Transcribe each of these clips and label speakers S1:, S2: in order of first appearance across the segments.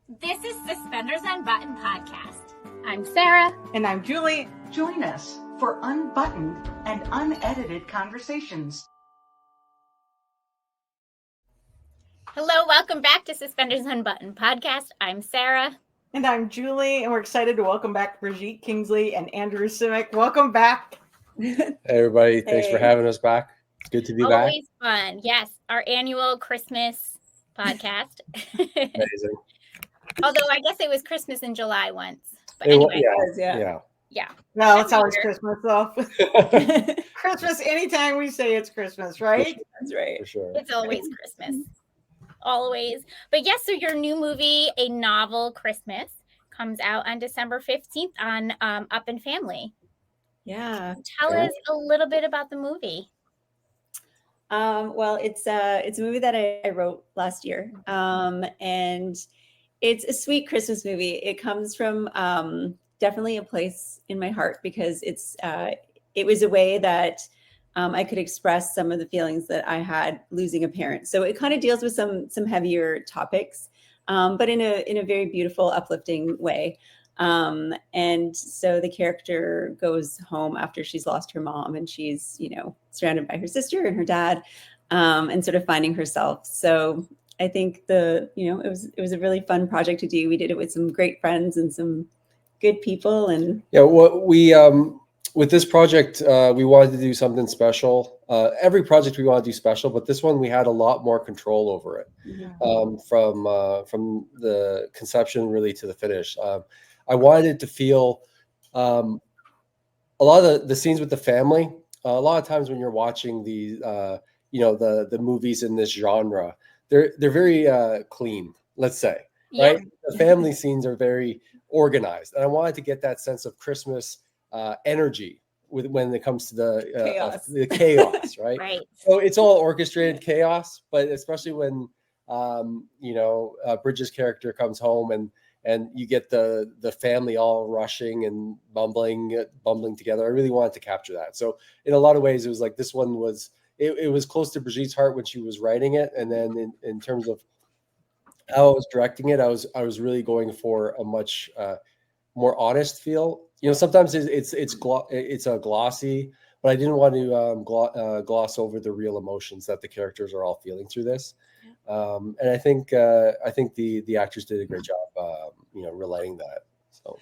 S1: This is Suspenders Unbuttoned Podcast. I'm Sarah.
S2: And I'm Julie.
S3: Join us for unbuttoned and unedited conversations.
S1: Hello, welcome back to Suspenders Unbuttoned Podcast. I'm Sarah.
S2: And I'm Julie, and we're excited to welcome back Brigitte Kingsley and Andrew Cymek. Welcome back.
S4: Hey, everybody. Thanks for having us back. It's good to be back.
S1: Always fun. Yes, our annual Christmas podcast.
S4: Amazing.
S1: Although I guess it was Christmas in July once. But anyway. Yeah.
S2: No, it's always Christmas, though. Christmas, anytime we say it's Christmas, right?
S4: That's right. For sure.
S1: It's always Christmas. Always. But yes, so your new movie, A Novel Christmas, comes out on December 15th on Up and Family.
S5: Yeah.
S1: Tell us a little bit about the movie.
S5: Well, it's a movie that I wrote last year. And it's a sweet Christmas movie. It comes from definitely a place in my heart because it was a way that I could express some of the feelings that I had losing a parent. So it kind of deals with some heavier topics, but in a very beautiful, uplifting way. And so the character goes home after she's lost her mom, and she's, surrounded by her sister and her dad, and sort of finding herself. So I think it was a really fun project to do. We did it with some great friends and some good people. And
S4: what we with this project, we wanted to do something special. Every project we want to do special, but this one we had a lot more control over it, from the conception really to the finish. I wanted it to feel a lot of the scenes with the family. A lot of times when you're watching the movies in this genre, they're very clean, let's say, right? The family scenes are very organized, and I wanted to get that sense of Christmas energy when it comes to the chaos, right?
S1: Right.
S4: So it's all orchestrated chaos, but especially when Bridget's character comes home and you get the family all rushing and bumbling together. I really wanted to capture that. So in a lot of ways, it was like this one was. It was close to Brigitte's heart when she was writing it, and then in terms of how I was directing it, I was really going for a much more honest feel. Sometimes it's a glossy, but I didn't want to gloss over the real emotions that the characters are all feeling through this. And I think the actors did a great job, relaying that. So.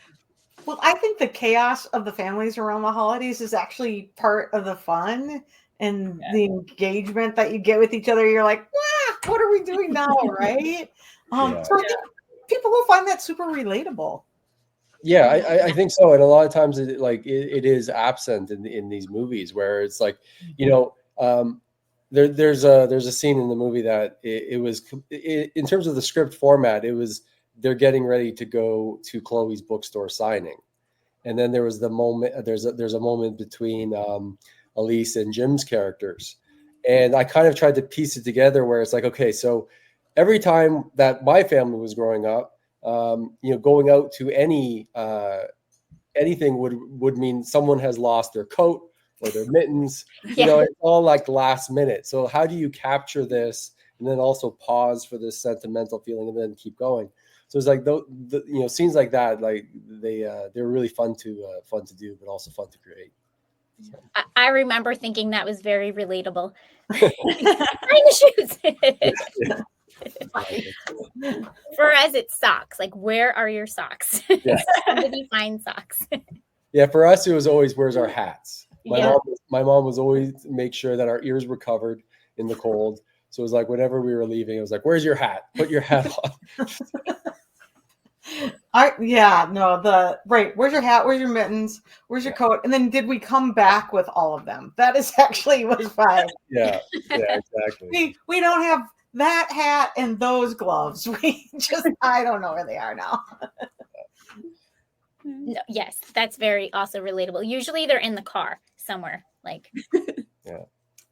S2: Well, I think the chaos of the families around the holidays is actually part of the fun and the engagement that you get with each other. You're like, what are we doing now, right? So I think people will find that super relatable.
S4: Yeah, I think so. And a lot of times it is absent in these movies where it's like, there's a scene in the movie that it was in terms of the script format, they're getting ready to go to Chloe's bookstore signing. And then there was the moment, there's a moment between Elise and Jim's characters. And I kind of tried to piece it together where it's like, okay, so every time that my family was growing up, going out to anything would mean someone has lost their coat or their mittens. It's all like last minute. So how do you capture this and then also pause for this sentimental feeling and then keep going? So it's like scenes like that, like they're really fun to do, but also fun to create. So.
S1: I remember thinking that was very relatable. Shoes. For us, it's socks. Like, where are your socks? Somebody find socks.
S4: Yeah, for us, it was always, where's our hats? My mom was always make sure that our ears were covered in the cold. So it was like whenever we were leaving, it was like, where's your hat? Put your hat on.
S2: Where's your hat? Where's your mittens? Where's your coat? And then did we come back with all of them? That is actually was fun.
S4: Yeah, exactly.
S2: We don't have that hat and those gloves. I don't know where they are now.
S1: No, yes, that's very also relatable. Usually they're in the car somewhere, like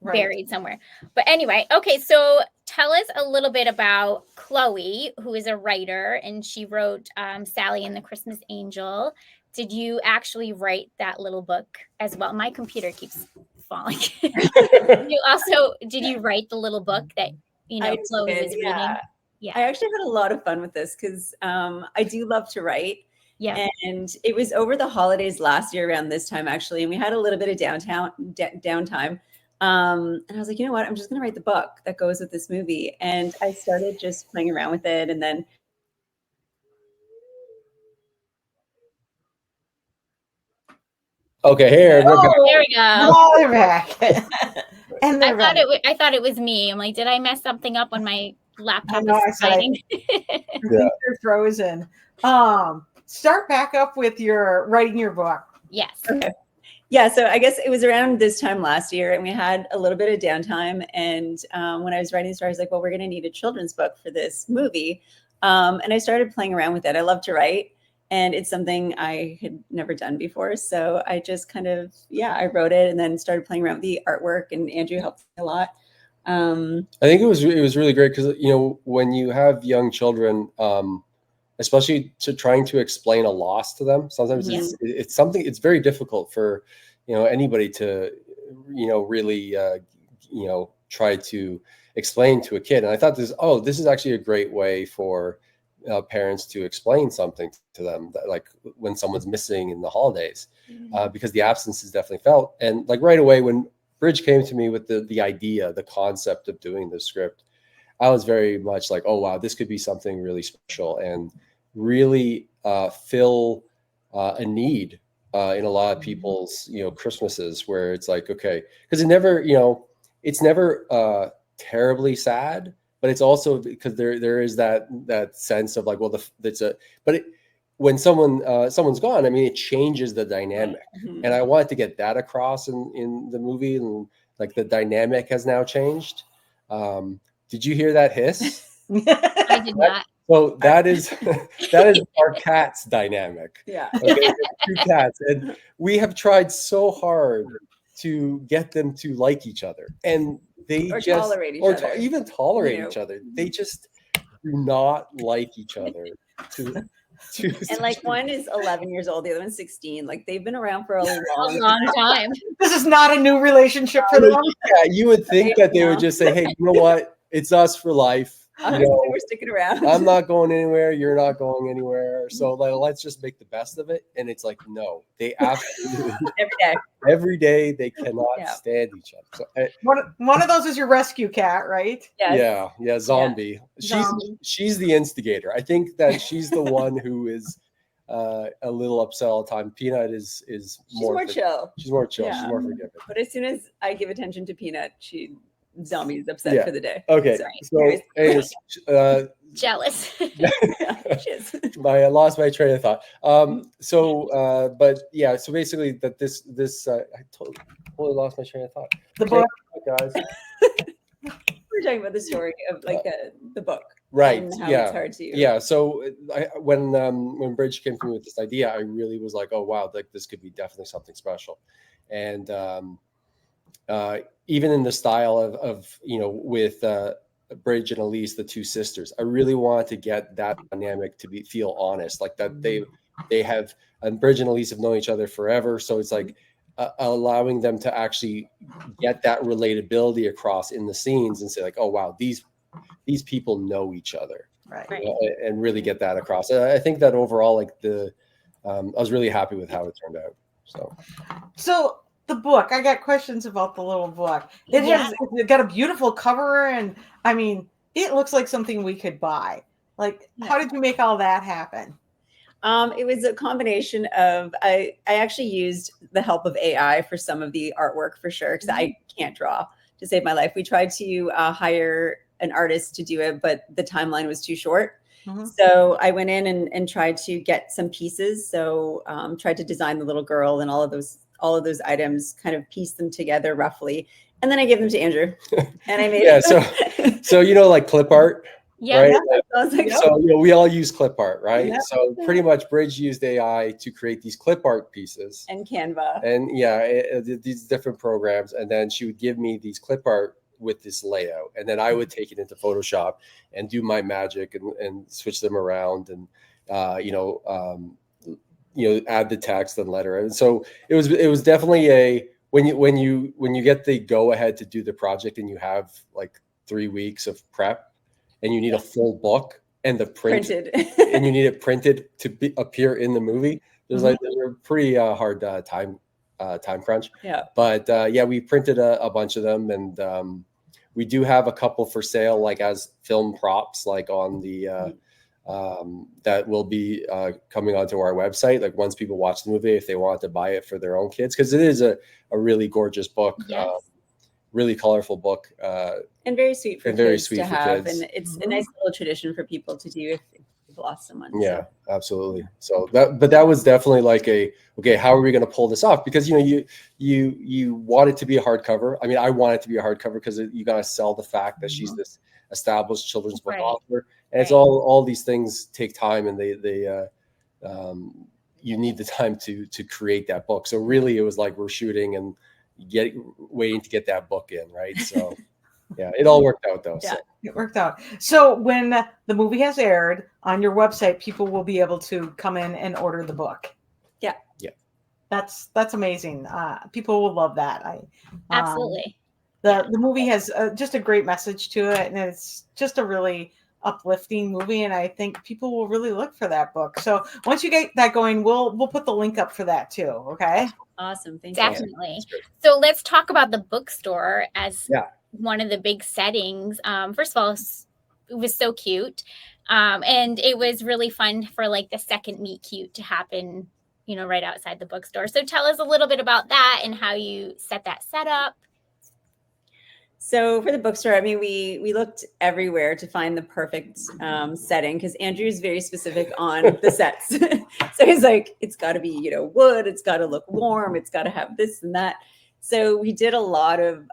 S1: buried somewhere. But anyway, okay, so tell us a little bit about Chloe, who is a writer, and she wrote Sally and the Christmas Angel. Did you actually write that little book as well? My computer keeps falling. Did you write the little book that Chloe was reading? Yeah.
S5: I actually had a lot of fun with this because I do love to write.
S1: Yeah.
S5: And it was over the holidays last year around this time, actually. And we had a little bit of downtime. And I was like, you know what? I'm just going to write the book that goes with this movie. And I started just playing around with it. And then
S4: Okay, here.
S1: Oh, there we go.
S2: Oh, they're back. And
S1: I thought it was me. I'm like, did I mess something up when my laptop was sliding?
S2: I think you're frozen. Start back up with your writing your book.
S1: Yes.
S5: Okay. Yeah, so I guess it was around this time last year, and we had a little bit of downtime. And when I was writing the story, I was like, well, we're going to need a children's book for this movie. And I started playing around with it. I love to write, and it's something I had never done before. So I just kind of, I wrote it and then started playing around with the artwork, and Andrew helped me a lot.
S4: I think it was really great because, you know, when you have young children, especially trying to explain a loss to them, sometimes it's very difficult for, you know, anybody to, you know, really, you know, try to explain to a kid. And I thought this is actually a great way for parents to explain something to them, that, like when someone's missing in the holidays, because the absence is definitely felt. And like right away when Bridge came to me with the idea, the concept of doing the script, I was very much like, oh wow, this could be something really special and really fill a need in a lot of people's, you know, Christmases, where it's like, okay, because it's never terribly sad, but it's also because there is that sense of like, well, when someone's gone, I mean, it changes the dynamic, and I wanted to get that across in the movie, and like the dynamic has now changed. Did you hear that hiss?
S1: I did not.
S4: So that is our cat's dynamic.
S5: Yeah.
S4: Okay, 2 cats, and we have tried so hard to get them to like each other, and they
S5: tolerate each other.
S4: Even tolerate each other. They just do not like each other.
S5: And like one is 11 years old, the other one's 16. Like they've been around for a
S1: long time.
S2: This is not a new relationship for them.
S4: Yeah, you would think that they would just say, "Hey, you know what? It's us for life. You know,
S5: we're sticking around.
S4: I'm not going anywhere. You're not going anywhere. So like, let's just make the best of it." And it's like, no, they absolutely every day they cannot stand each other. So
S2: one of those is your rescue cat, right?
S5: Yes.
S4: Yeah, Zombie. She's the instigator. I think that she's the one who is a little upset all the time. Peanut is more
S5: chill.
S4: She's more chill.
S5: Yeah.
S4: She's more forgiving.
S5: But as soon as I give attention to Peanut, Zombie's upset for the day.
S4: Okay.
S5: Sorry.
S4: So anyways,
S1: jealous.
S4: I lost my train of thought. But yeah, so basically that this I totally lost my train of thought.
S2: The book,
S4: guys.
S5: We're talking about the story of like the book,
S4: right?
S5: And how it's hard to.
S4: Yeah. So when Bridge came to me with this idea, I really was like, oh wow, like this could be definitely something special, and even in the style of you know, with Bridge and Elise, the 2 sisters, I really wanted to get that dynamic to feel honest, like that they have, and Bridge and Elise have known each other forever, so it's like allowing them to actually get that relatability across in the scenes and say like, oh wow, these people know each other,
S2: right?
S4: And really get that across. And I think that overall, like I was really happy with how it turned out. So
S2: the book, I got questions about the little book. It got a beautiful cover, and I mean, it looks like something we could buy. Like, how did you make all that happen?
S5: It was a combination of, I actually used the help of AI for some of the artwork for sure, because I can't draw to save my life. We tried to hire an artist to do it, but the timeline was too short. So I went in and tried to get some pieces. So tried to design the little girl and all of those items, kind of piece them together roughly. And then I gave them to Andrew, and I made
S4: so you know, like clip art.
S1: Yeah.
S4: Right?
S5: So
S4: you know, we all use clip art, right?
S2: Yeah.
S4: So pretty much Bridge used AI to create these clip art pieces
S5: and Canva
S4: and these different programs, and then she would give me these clip art with this layout, and then I would take it into Photoshop and do my magic and switch them around and add the text and letter. And so it was definitely when you get the go ahead to do the project and you have like 3 weeks of prep, and you need a full book and the
S5: Printed.
S4: and you need it printed to appear in the movie. There's a pretty hard time crunch.
S5: Yeah.
S4: But yeah, we printed a bunch of them, and we do have a couple for sale, like as film props, like on the that will be coming onto our website. Like once people watch the movie, if they want to buy it for their own kids, because it is a really gorgeous book.
S1: Yes.
S4: Really colorful book,
S5: and very sweet for kids to have,
S4: kids.
S5: and it's a nice little tradition for people to do if you've lost someone.
S4: Yeah, so. Absolutely. So that was definitely like okay, how are we going to pull this off? Because you want it to be a hardcover. I mean, I want it to be a hardcover because you got to sell the fact that she's this established children's book author, and it's all these things take time, and they you need the time to create that book. So really, it was like we're shooting and waiting to get that book in, right? So yeah, it all worked out though.
S5: Yeah,
S4: so.
S2: It worked out. So when the movie has aired on your website, people will be able to come in and order the book.
S5: Yeah.
S2: That's amazing. People will love that.
S1: Absolutely.
S2: The movie has just a great message to it, and it's just a really uplifting movie, and I think people will really look for that book. So once you get that going, we'll put the link up for that too. Okay.
S5: Awesome. Thank
S1: Definitely.
S5: you.
S1: So let's talk about the bookstore as one of the big settings. First of all, it was so cute. And it was really fun for like the second meet cute to happen, right outside the bookstore. So tell us a little bit about that and how you set that setup.
S5: So for the bookstore, I mean, we looked everywhere to find the perfect setting, because Andrew's very specific on the sets. So he's like, it's got to be, wood. It's got to look warm. It's got to have this and that. So we did a lot of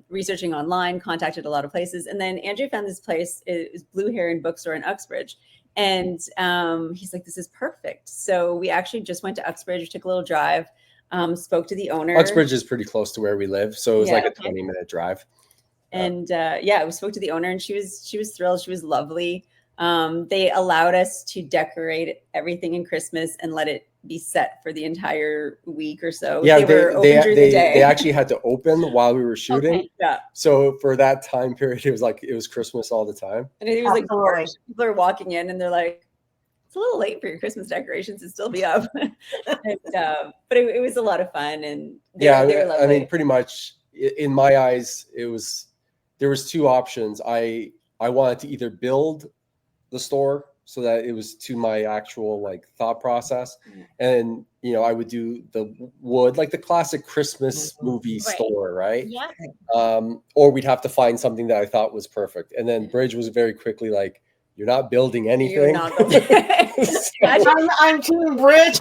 S5: researching online, contacted a lot of places. And then Andrew found this place, it was Blue Heron Bookstore in Uxbridge. And he's like, this is perfect. So we actually just went to Uxbridge, took a little drive, spoke to the owner.
S4: Uxbridge is pretty close to where we live. So it was like a 20-minute drive.
S5: And we spoke to the owner, and she was thrilled. She was lovely. They allowed us to decorate everything in Christmas and let it be set for the entire week or so.
S4: Yeah,
S5: they were open during the day.
S4: They actually had to open while we were shooting.
S5: Okay, yeah.
S4: So for that time period, it was Christmas all the time.
S5: And it was like people are walking in and they're like, it's a little late for your Christmas decorations to still be up. But it was a lot of fun, and they were lovely.
S4: I mean, pretty much in my eyes, there was two options. I wanted to either build the store so that it was to my actual thought process, and I would do the wood, like the classic Christmas movie store, right?
S1: Yeah.
S4: Or we'd have to find something that I thought was perfect. And then Bridge was very quickly like, "You're not building anything."
S5: You're not building.
S2: I'm Team Bridge.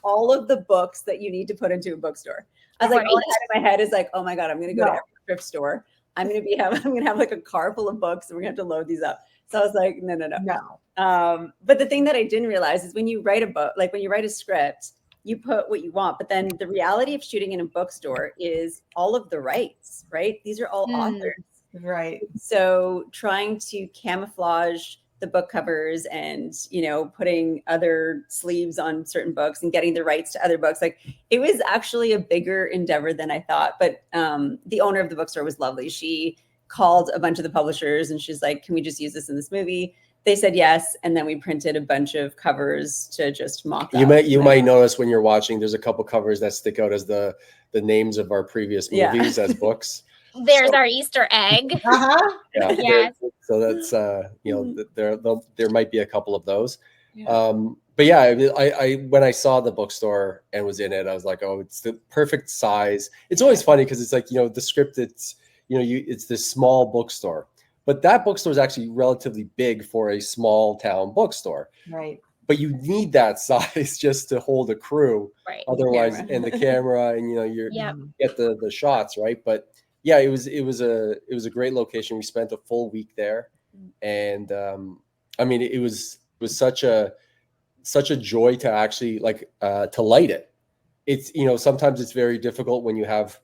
S5: All of the books that you need to put into a bookstore. I was like, all I had in my head is like, oh my God, I'm going to go to every thrift store. I'm going to have like a car full of books, and we're going to have to load these up. So I was like, no. But the thing that I didn't realize is when you write a book, like when you write a script, you put what you want. But then the reality of shooting in a bookstore is all of the rights, right? These are all authors.
S2: Right.
S5: So trying to camouflage the book covers and, putting other sleeves on certain books and getting the rights to other books, like it was actually a bigger endeavor than I thought. But the owner of the bookstore was lovely. She called a bunch of the publishers and she's like, can we just use this in this movie? They said yes. And then we printed a bunch of covers to just mock up.
S4: You might notice when you're watching, there's a couple covers that stick out as the names of our previous movies as books.
S1: There's our Easter egg.
S4: Yeah.
S1: Yes.
S4: So that's there might be a couple of those. But yeah, I when I saw the bookstore and was in it, I was like, oh, it's the perfect size. It's always funny because it's like, the script, it's it's this small bookstore, but that bookstore is actually relatively big for a small town bookstore.
S2: Right.
S4: But you need that size just to hold a crew.
S1: Right.
S4: Otherwise, and the camera and you get the shots, right? But yeah, it was a great location. We spent a full week there, and I mean, it was such a joy to actually to light it. It's sometimes it's very difficult when you have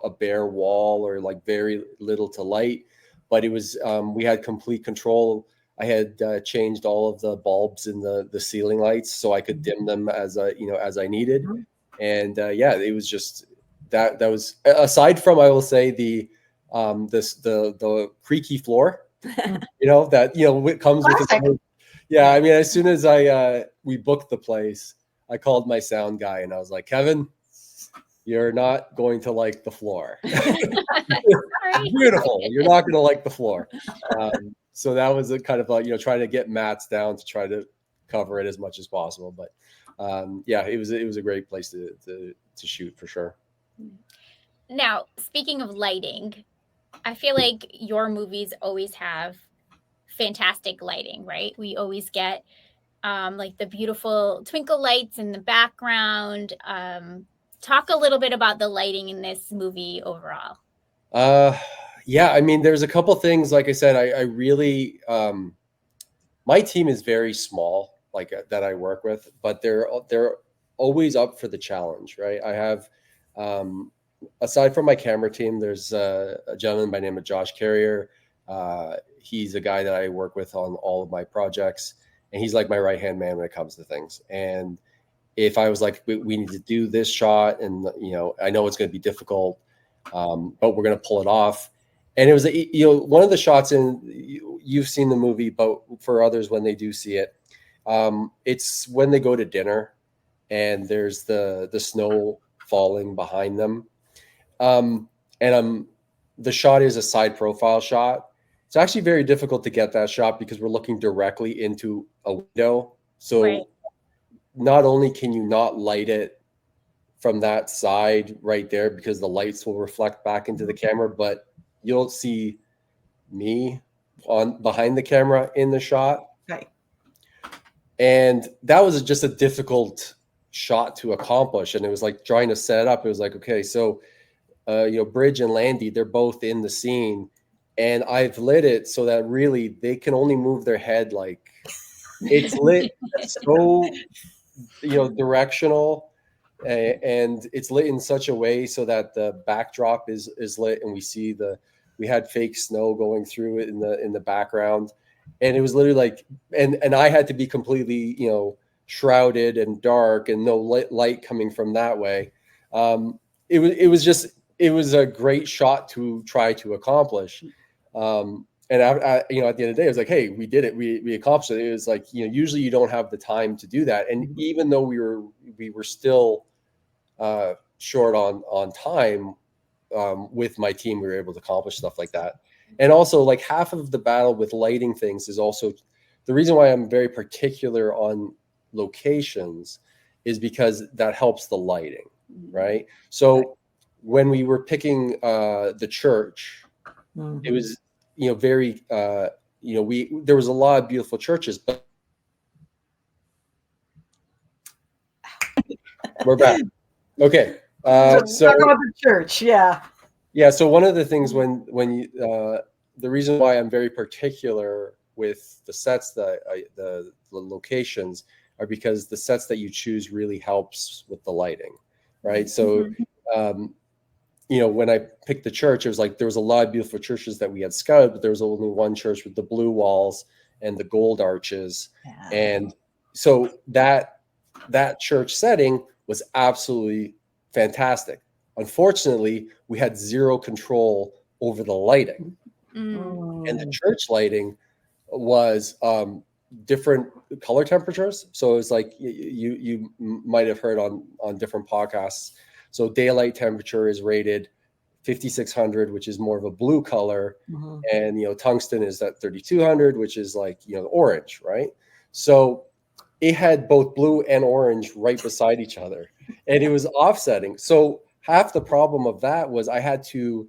S4: a bare wall or very little to light, but it was we had complete control. I had changed all of the bulbs in the ceiling lights so I could dim them as I needed, and it was just. That was, aside from, I will say, the creaky floor That, it comes with the, yeah. I mean, as soon as we booked the place, I called my sound guy and I was like, Kevin, you're not going to like the floor. Beautiful. You're not going to like the floor. So that was a kind of like, trying to get mats down to try to cover it as much as possible. But yeah, it was a great place to shoot for sure.
S1: Now, speaking of lighting, I feel like your movies always have fantastic lighting, right? We always get like the beautiful twinkle lights in the background. Talk a little bit about the lighting in this movie overall.
S4: Yeah, I mean, there's a couple things. Like I said, I really, my team is very small, like that I work with, but they're always up for the challenge, right? I have, aside from my camera team, there's a gentleman by the name of Josh Carrier. He's a guy that I work with on all of my projects, and he's like my right-hand man when it comes to things. And if I was like, we need to do this shot, and I know it's going to be difficult, but we're going to pull it off. And it was, one of the shots you've seen the movie, but for others, when they do see it, it's when they go to dinner and there's the snow falling behind them. And the shot is a side profile shot. It's actually very difficult to get that shot because we're looking directly into a window. So right. Not only can you not light it from that side right there because the lights will reflect back into the camera, but you'll see me behind the camera in the shot.
S2: Right.
S4: And that was just a difficult shot to accomplish. And it was like trying to set it up. It was like, okay, so, Bridge and Landy, they're both in the scene, and I've lit it so that really they can only move their head. Like it's lit so, directional, and it's lit in such a way so that the backdrop is lit, and we had fake snow going through it in the background, and it was literally like, and I had to be completely, shrouded and dark and no light coming from that way. It was a great shot to try to accomplish. And at the end of the day, I was like, hey, we did it. We accomplished it. It was like, usually you don't have the time to do that. And even though we were still short on time, with my team, we were able to accomplish stuff like that. And also, like, half of the battle with lighting things is also the reason why I'm very particular on locations is because that helps the lighting, right? So when we were picking the church, it was, very, there was a lot of beautiful churches, but we're back. Okay. So
S2: talk about the church. Yeah.
S4: So one of the things when you, the reason why I'm very particular with the sets the locations are because the sets that you choose really helps with the lighting, right? So, when I picked the church, it was like there was a lot of beautiful churches that we had scouted, but there was only one church with the blue walls and the gold arches. Yeah. And so that church setting was absolutely fantastic. Unfortunately, we had zero control over the lighting. And the church lighting was different color temperatures. So it was like you might have heard on different podcasts. So daylight temperature is rated 5600, which is more of a blue color. And, tungsten is at 3200, which is like, orange, right? So it had both blue and orange right beside each other, and it was offsetting. So half the problem of that was I had to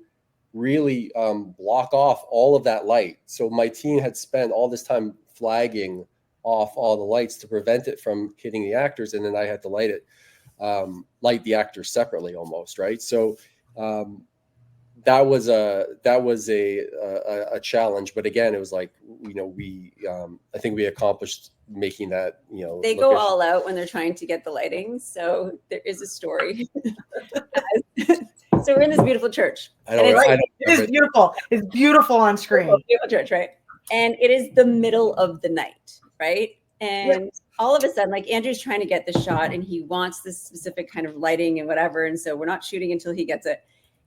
S4: really block off all of that light. So my team had spent all this time flagging off all the lights to prevent it from hitting the actors, and then I had to light the actors separately almost, right? So that was a challenge, but again, it was like, I think we accomplished making that,
S5: they go all out when they're trying to get the lighting. So there is a story. So we're in this beautiful church.
S2: It is beautiful. It's beautiful on screen.
S5: Beautiful church, right? And it is the middle of the night, right? And all of a sudden, like, Andrew's trying to get the shot and he wants this specific kind of lighting and whatever. And so we're not shooting until he gets it.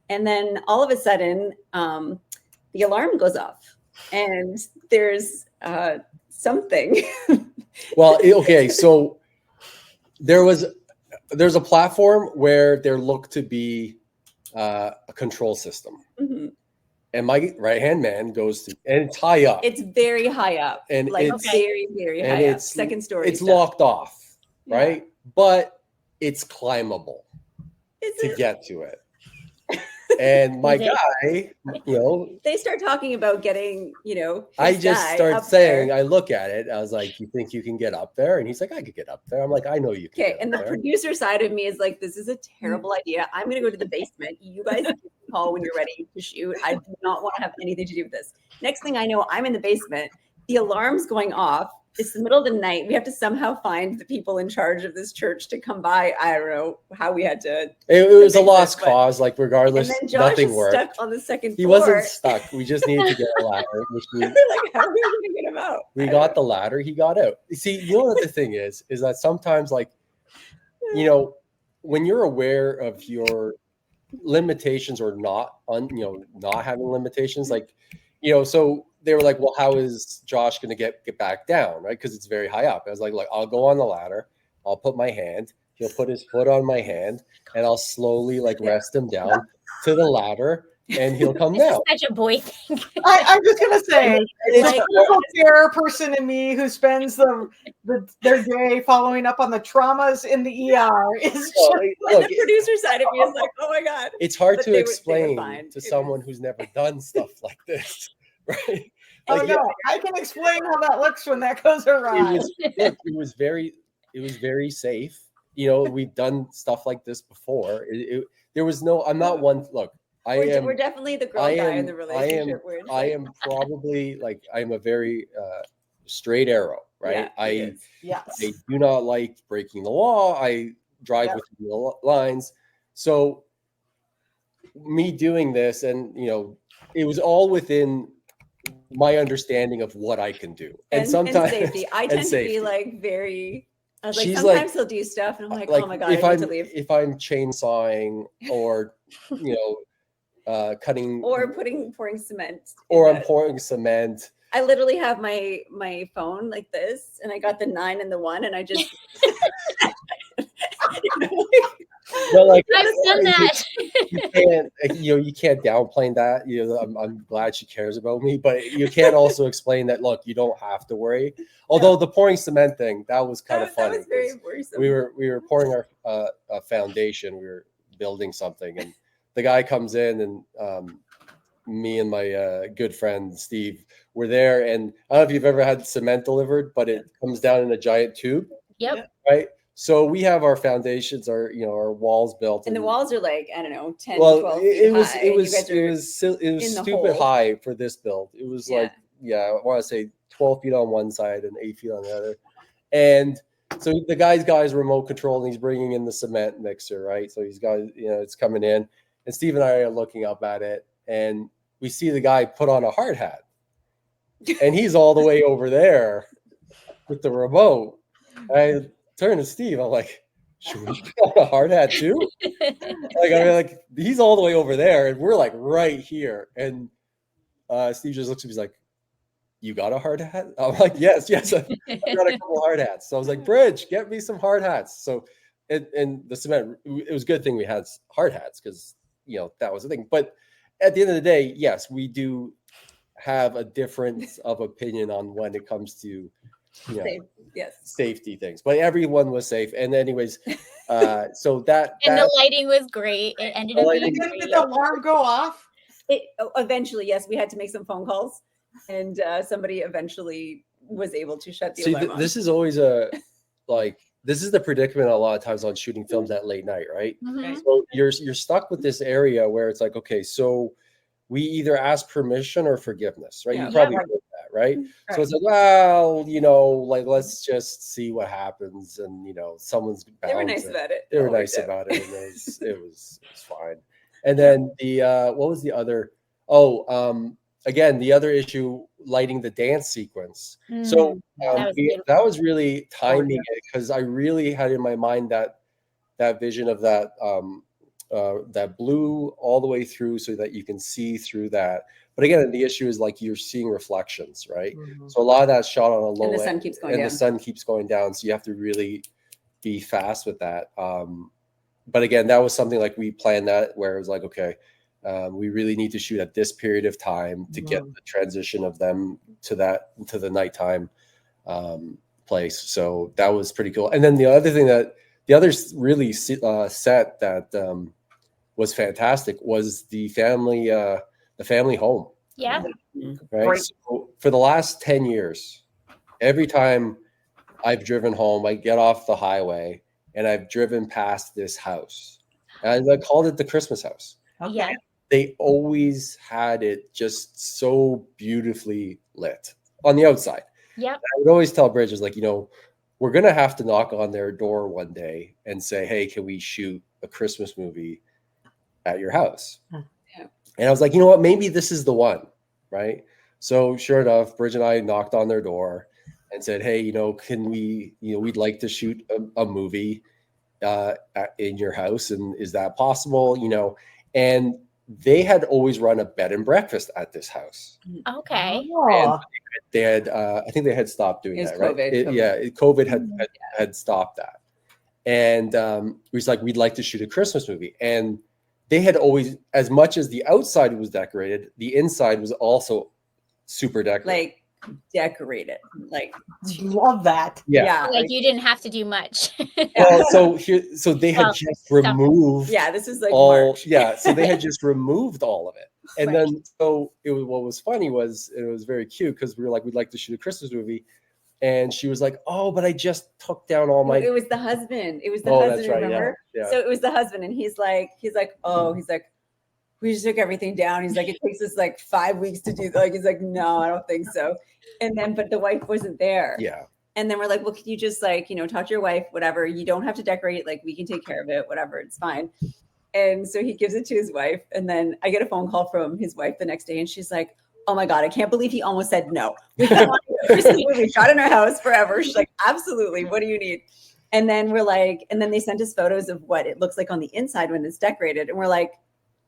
S5: And then all of a sudden, the alarm goes off. and there's something.
S4: Well, okay, so there's a platform where there looked to be a control system.
S5: Mm-hmm.
S4: And my right-hand man goes to, and it's high up.
S5: It's very high up,
S4: and
S5: like
S4: it's
S5: very, very high up. Second story.
S4: It's locked off, right? But it's climbable to get to it. And my guy,
S5: they start talking about getting,
S4: I just start saying, I look at it, I was like, you think you can get up there? And he's like, I could get up there. I'm like, I know you can.
S5: Okay, and the producer side of me is like, this is a terrible idea. I'm going to go to the basement. You guys can call when you're ready to shoot. I do not want to have anything to do with this. Next thing I know, I'm in the basement. The alarm's going off. It's the middle of the night. We have to somehow find the people in charge of this church to come by. I don't know how we had to. It
S4: was a lost cause, like regardless,
S5: and then Josh
S4: nothing worked.
S5: Stuck on the second floor.
S4: He wasn't stuck. We just needed to get a ladder. Which
S5: like, how are we going to get him out?
S4: We got the ladder. He got out. You see, you know what the thing is that sometimes, like, when you're aware of your limitations or not having limitations, like, so they were like, well, how is Josh going to get back down, right? Because it's very high up. I was like, I'll go on the ladder. I'll put my hand. He'll put his foot on my hand, and I'll slowly rest him down to the ladder, and he'll come down.
S1: Such a boy thing.
S2: I'm just gonna say, like the care person in me who spends their day following up on the traumas in the ER is
S5: the producer side of me is like, oh my god.
S4: It's hard to explain to someone who's never done stuff like this, right?
S2: Oh no, I can explain how that looks when that goes awry.
S4: It was very safe. We've done stuff like this before. There was no. I'm not one. Look,
S5: we're definitely the girl guy in the relationship.
S4: I am probably I'm a very straight arrow, right?
S5: Yeah,
S4: I do not like breaking the law. I drive within the lines. So me doing this, and it was all within my understanding of what I can do, and sometimes
S5: safety. I tend to be very. I was sometimes he'll do stuff, and I'm like, oh my god, I need to leave.
S4: If I'm chainsawing or cutting
S5: or pouring cement,
S4: or I'm pouring cement.
S5: I literally have my phone like this, and I got the 9 and the 1, and I just.
S4: Well,
S1: I've done that.
S4: You can't downplay that. I'm glad she cares about me, but you can't also explain that. Look, you don't have to worry. Although the pouring cement thing, that was kind of funny.
S5: That was very worrisome.
S4: We were pouring our foundation. We were building something, and the guy comes in, and me and my good friend Steve were there. And I don't know if you've ever had cement delivered, but it comes down in a giant tube.
S1: Yep.
S4: Right. So we have our foundations, our walls built,
S5: and the walls are 10, 12 feet
S4: high. It was stupid high for this build. It was I want to say 12 feet on one side and 8 feet on the other. And so the guy's got his remote control, and he's bringing in the cement mixer, right? So he's got it's coming in, and Steve and I are looking up at it, and we see the guy put on a hard hat, and he's all the way over there with the remote. I turn to Steve. I'm like, should we put on a hard hat too? He's all the way over there, and we're right here. And Steve just looks at me, he's like, you got a hard hat? I'm like, yes, I got a couple hard hats. So I was like, Bridge, get me some hard hats. So and the cement, it was a good thing we had hard hats because that was the thing. But at the end of the day, yes, we do have a difference of opinion on when it comes to safety things, but everyone was safe. And anyways, so that
S1: the lighting was great. It ended up being great.
S2: Did the alarm go off?
S5: Eventually, yes, we had to make some phone calls, and somebody eventually was able to shut the alarm off.
S4: This is always this is the predicament a lot of times on shooting films at late night, right?
S1: Mm-hmm.
S4: So you're stuck with this area where it's okay, so we either ask permission or forgiveness, right? You probably heard that, right? So it's let's just see what happens, and someone's bound.
S5: They were nice about it.
S4: They were nice about it, and it was fine. And then the what was the other? Again, the other issue, lighting the dance sequence. So that was really timing it, because I really had in my mind that vision of that blue all the way through, so that you can see through that. But again, the issue is like you're seeing reflections, right?
S2: Mhm.
S4: So a lot of that's shot on a low
S5: And the
S4: end,
S5: sun keeps going
S4: and
S5: down.
S4: the sun keeps going down. So you have to really be fast with that. But again, that was something like we planned that where it was like, okay, we really need to shoot at this period of time to get the transition of them to the nighttime place. So that was pretty cool. And then the other thing that the other really set that was fantastic was the family home.
S1: Yeah.
S4: Right.
S2: Great.
S4: So for the last 10 years, every time I've driven home, I get off the highway and I've driven past this house. And I called it the Christmas house.
S2: Okay.
S1: Yeah.
S4: They always had it just so beautifully lit on the outside.
S1: Yep.
S4: I would always tell Bridges, like, we're going to have to knock on their door one day and say, hey, can we shoot a Christmas movie at your house?
S5: Yeah.
S4: And I was like, you know what, maybe this is the one, right? So sure enough, Bridge and I knocked on their door and said, hey, can we, we'd like to shoot a movie in your house. And is that possible? And they had always run a bed and breakfast at this house.
S1: Okay.
S2: Oh.
S4: They had, I think they had stopped doing that, right? COVID had stopped that. And it was like, we'd like to shoot a Christmas movie. And they had always, as much as the outside was decorated, the inside was also super decorated.
S5: Like decorated. Like
S2: Love that.
S4: Yeah.
S1: Like you didn't have to do much.
S4: Well, so they had just removed.
S5: Yeah, this is like
S4: all.
S5: March.
S4: Yeah, so they had just removed all of it, and
S1: Right.
S4: then so it was. What was funny was it was very cute because we were like, we'd like to shoot a Christmas movie, and she was like, oh, but I just took down all my.
S5: It was the husband. It was the
S4: Oh,
S5: husband.
S4: that's right,
S5: Remember?
S4: yeah.
S5: So it was the husband, and he's like, we just took everything down. He's like, it takes us like 5 weeks to do. Like, he's like, no, I don't think so. And then, but the wife wasn't there.
S4: Yeah.
S5: And then we're like, well, can you just like, talk to your wife, whatever. You don't have to decorate it. Like, we can take care of it, whatever. It's fine. And so he gives it to his wife. And then I get a phone call from his wife the next day. And she's like, oh my God, I can't believe he almost said no. We shot in our house forever. She's like, absolutely. What do you need? And then we're like, and then they sent us photos of what it looks like on the inside when it's decorated. And we're like,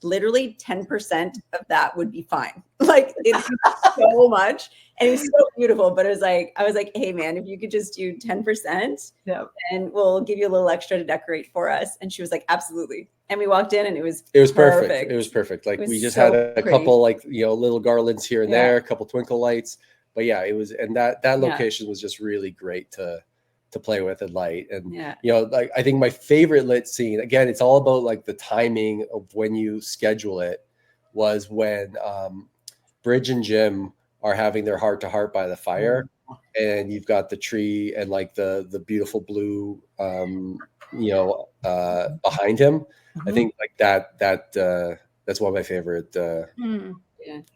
S5: literally 10% of that would be fine. Like it's so much. And it was so beautiful. But it was like, I was like, hey man, if you could just do 10%, and we'll give you a little extra to decorate for us. And she was like, absolutely. And we walked in and it was
S4: perfect. It was perfect. Like we just had a couple like, little garlands here and there, a couple twinkle lights. But yeah, it was, and that location was just really great to play with at light. And like I think my favorite lit scene, again, it's all about like the timing of when you schedule it, was when Bridge and Jim are having their heart to heart by the fire, and you've got the tree and like the beautiful blue behind him. I think like that's one of my favorite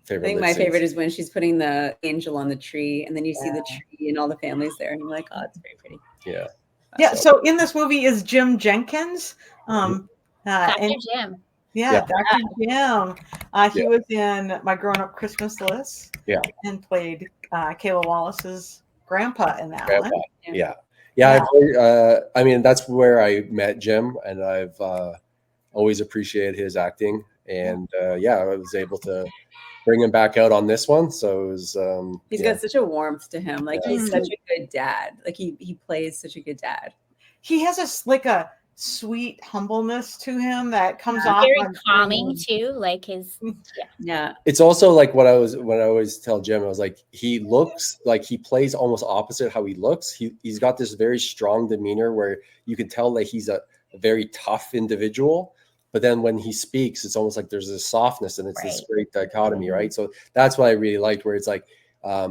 S4: favorite.
S5: I think my favorite is when she's putting the angel on the tree, and then you see the tree and all the families there, and you're like, oh, it's very pretty.
S2: Yeah. So in this movie is Jim Jenkins.
S1: Dr. Jim.
S2: Dr. Jim. He was in My Grown Up Christmas List.
S4: Yeah.
S2: And played Kayla Wallace's grandpa in that one.
S4: I mean, that's where I met Jim, and I've always appreciated his acting. And I was able to bring him back out on this one. So it was,
S5: he's got such a warmth to him. Like he's such a good dad. Like he plays such a good dad.
S2: He has a sweet humbleness to him that comes off
S1: very calming too. Like his
S4: It's also like when I always tell Jim, I was like, he looks like he plays almost opposite how he looks. He's got this very strong demeanor where you can tell that he's a very tough individual. But then when he speaks, it's almost like there's this softness, and it's this great dichotomy, right? So that's what I really liked, where it's like, I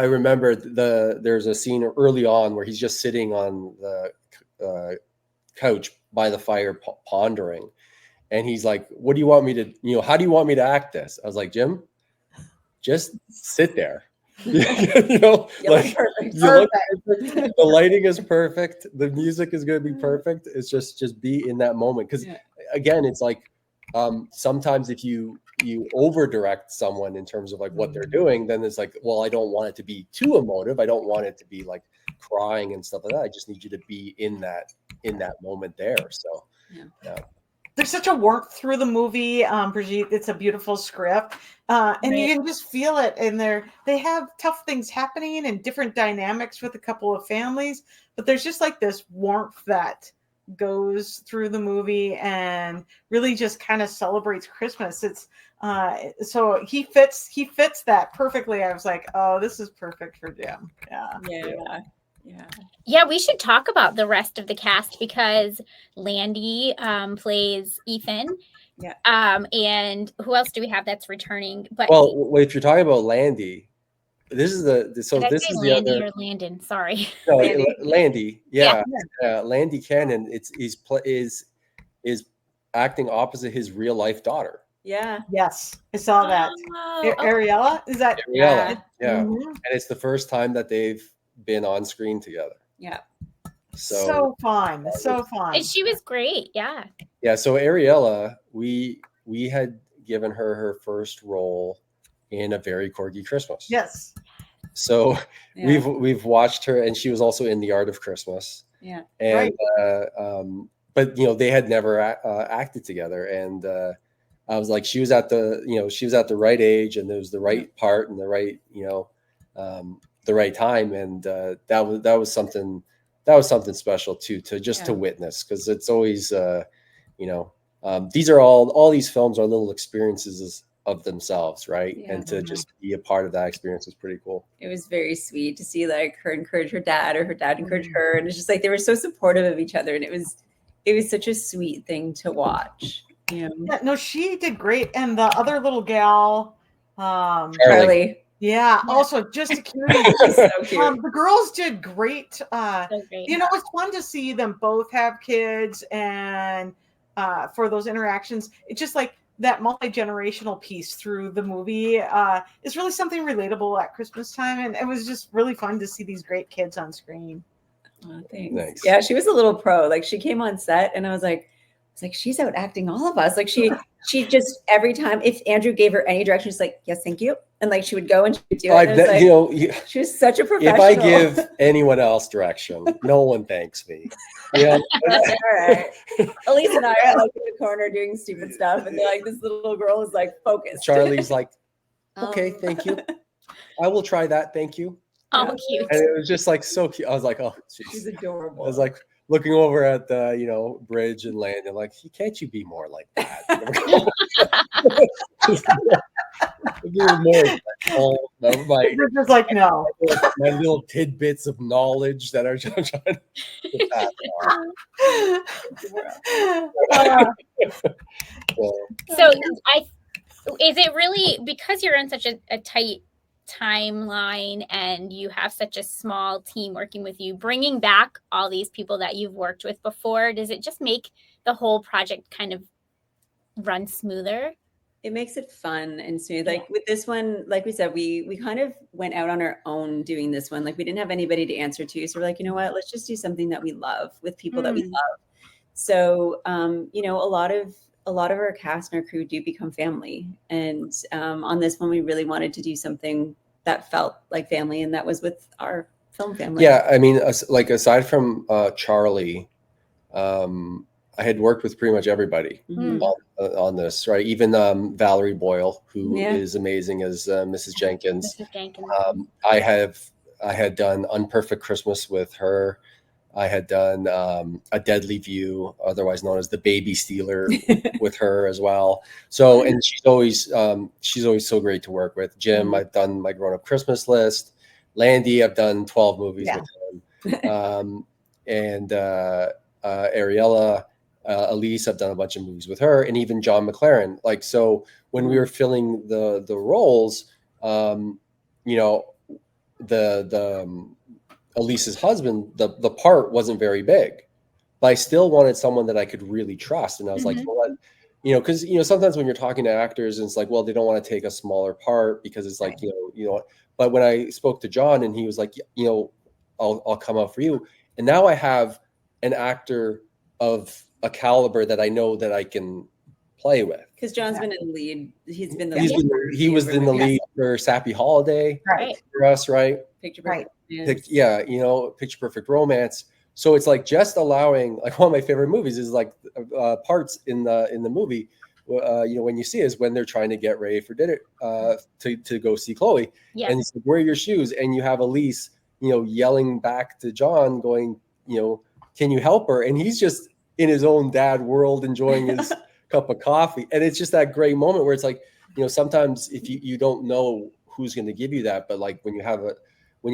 S4: remember there's a scene early on where he's just sitting on the couch by the fire pondering, and he's like, what do you want me to, how do you want me to act this? I was like, Jim, just sit there. The lighting is perfect, the music is going to be perfect. It's just be in that moment, because again, it's like sometimes if you over direct someone in terms of like what they're doing, then it's like, well, I don't want it to be too emotive, I don't want it to be like crying and stuff like that. I just need you to be in that moment there. So
S2: there's such a warmth through the movie. Brigitte, it's a beautiful script. And you can just feel it. And they have tough things happening and different dynamics with a couple of families. But there's just like this warmth that goes through the movie and really just kind of celebrates Christmas. It's so he fits that perfectly. I was like, oh, this is perfect for Jim.
S1: Yeah, we should talk about the rest of the cast because Landy plays Ethan.
S5: Yeah.
S1: And who else do we have that's returning? But
S4: well, if you're talking about Landy, this is this is
S1: Landy
S4: the other
S1: or Landon. Sorry,
S4: no, Landy. Yeah. Landy Cannon. Is acting opposite his real life daughter.
S5: Yeah.
S2: Yes, I saw that. Ariella, is that
S4: Ariella? Yeah, and it's the first time that they've been on screen together.
S5: Yeah.
S2: So fun.
S1: And she was great. Yeah.
S4: Yeah. So Ariella, we had given her first role in A Very Corgi Christmas.
S2: Yes.
S4: So we've watched her, and she was also in The Art of Christmas.
S5: Yeah.
S4: And but they had never acted together, and I was like, she was at the right age, and there was the right part and the right the right time, and that was something special too, to witness, because it's always these are all these films are little experiences of themselves, right? And to just be a part of that experience was pretty cool.
S5: It was very sweet to see like her encourage her dad, or her dad encourage her, and it's just like they were so supportive of each other, and it was such a sweet thing to watch.
S2: Yeah, no, she did great, and the other little gal,
S5: Charlie.
S2: Yeah, also just a cutie.
S5: So cute.
S2: The girls did great.
S1: So great.
S2: It's fun to see them both have kids, and for those interactions, it's just like that multi-generational piece through the movie is really something relatable at Christmas time, and it was just really fun to see these great kids on screen.
S5: Oh, thanks.
S4: Nice.
S5: Yeah, she was a little pro. Like she came on set, and I was like, she's out acting all of us. Like she just every time if Andrew gave her any direction, she's like, yes, thank you. And like she would go and she would do it. She was such a professional.
S4: If I give anyone else direction, no one thanks me. Yeah.
S5: All right. Elise and I are like in the corner doing stupid stuff, and they're like, this little girl is like focused.
S4: Charlie's like, okay, thank you. I will try that. Thank you.
S1: Oh, cute.
S4: And it was just like so cute. I was like, oh,
S5: she's adorable.
S4: I was like looking over at the Bridge and Landon, like, can't you be more like that?
S2: Just like, no.
S4: My little tidbits of knowledge that are trying to
S1: So is it really because you're in such a tight timeline and you have such a small team working with you, bringing back all these people that you've worked with before, does it just make the whole project kind of run smoother?
S5: It makes it fun and smooth. Like with this one, like we said, we kind of went out on our own doing this one. Like we didn't have anybody to answer to. So we're like, you know what, let's just do something that we love with people that we love. So, a lot of our cast and our crew do become family. And on this one, we really wanted to do something that felt like family, and that was with our film family.
S4: Yeah, I mean, like aside from Charlie, I had worked with pretty much everybody on this, right? Even Valerie Boyle, who is amazing as Mrs. Jenkins.
S1: Mrs. Jenkins.
S4: I had done Unperfect Christmas with her. I had done A Deadly View, otherwise known as The Baby Stealer, with her as well. So, and she's always so great to work with. Jim, I've done my Grown Up Christmas List. Landy, I've done 12 movies with him. And Ariella, Elise, I've done a bunch of movies with her, and even John McLaren. Like, so when we were filling the roles, Elise's husband, the part wasn't very big, but I still wanted someone that I could really trust. And I was like, well, because sometimes when you're talking to actors, and it's like, well, they don't want to take a smaller part because it's like, But when I spoke to John, and he was like, I'll come out for you. And now I have an actor of a caliber that I know that I can play with.
S5: Because John's been in the lead. He
S4: was in the lead for Sappy Holiday,
S1: right?
S4: For us, right?
S5: Picture Perfect.
S2: Right.
S4: Picture Perfect Romance. So it's like just allowing, like, one of my favorite movies is like parts in the movie, when you see is when they're trying to get ready for dinner to go see Chloe, and he's like, "Where are your shoes?" And you have Elise, yelling back to John, going, "Can you help her?" And he's just in his own dad world, enjoying his cup of coffee, and it's just that great moment where it's like, sometimes if you don't know who's going to give you that, but like when